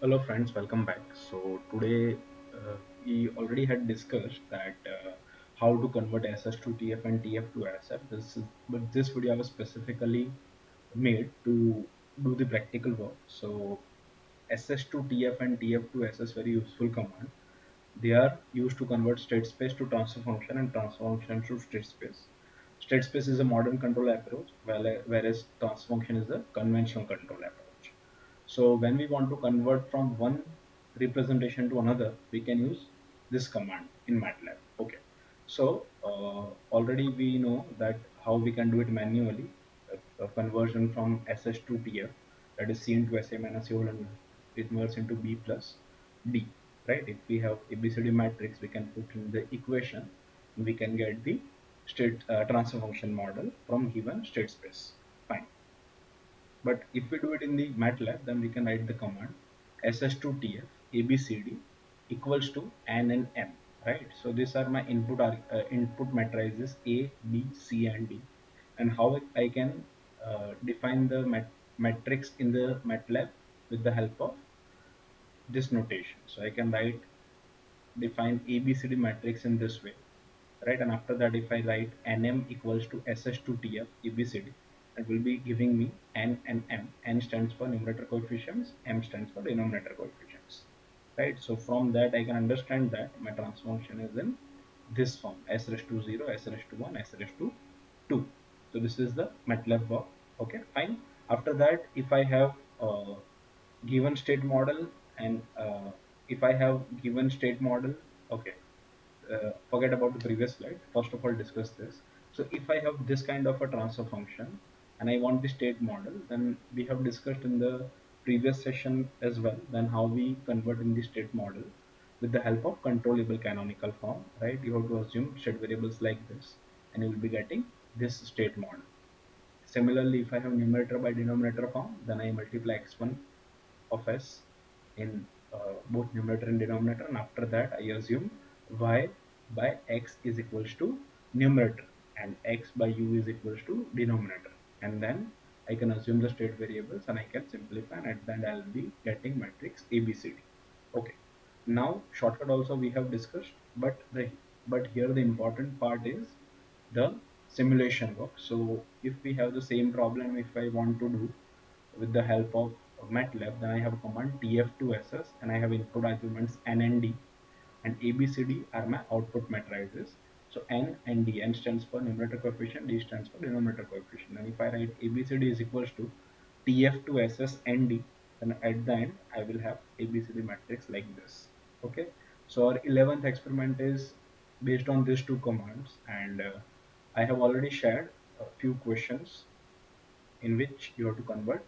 Hello friends, welcome back. So today we already had discussed that how to convert SS to TF and TF to SF. But this video was specifically made to do the practical work. So SS to TF and TF to SS very useful command. They are used to convert state space to transfer function and transfer function to state space. State space is a modern control approach, whereas transfer function is a conventional control approach. So when we want to convert from one representation to another, we can use this command in MATLAB. Okay. So already we know that how we can do it manually, a conversion from SS to TF, that is C into SA minus C whole and it converts into B plus D, right? If we have ABCD matrix, we can put in the equation, and we can get the state transfer function model from given state space. Fine. But if we do it in the MATLAB, then we can write the command SS2TF ABCD equals to N and M, right? So these are my input matrices A, B, C, and D, and how I can define the matrix in the MATLAB with the help of this notation. So I can define ABCD matrix in this way, right? And after that, if I write nm equals to ss2tf abcd, it will be giving me n and m. N stands for numerator coefficients, m stands for denominator coefficients, right? So from that I can understand that my transformation is in this form: s raised to 0, s raised to 1, s raised to 2. So this is the MATLAB work. Okay, fine. After that, if I have given state model, and if I have given state model, okay, forget about the previous slide. First of all, discuss this. So if I have this kind of a transfer function and I want the state model, then we have discussed in the previous session as well, then how we convert in the state model with the help of controllable canonical form, right? You have to assume state variables like this, and you will be getting this state model. Similarly, if I have numerator by denominator form, then I multiply x1 of s in both numerator and denominator, and after that I assume y by x is equals to numerator and x by u is equals to denominator, and then I can assume the state variables and I can simplify, and at the end I'll be getting matrix ABCD. Okay, now shortcut also we have discussed, but here the important part is the simulation work. So if we have the same problem, if I want to do with the help of MATLAB, then I have a command tf2ss, and I have input arguments n and d, and abcd are my output matrices. So n and d, n stands for numerator coefficient, d stands for denominator coefficient. And if I write abcd is equals to tf2ss and d, then at the end I will have abcd matrix like this. Okay, so our 11th experiment is based on these two commands, and I have already shared a few questions in which you have to convert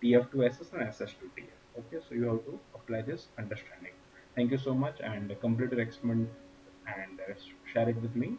TF to SS and SS to TF. Okay, so you have to apply this understanding. Thank you so much, and complete your experiment and share it with me.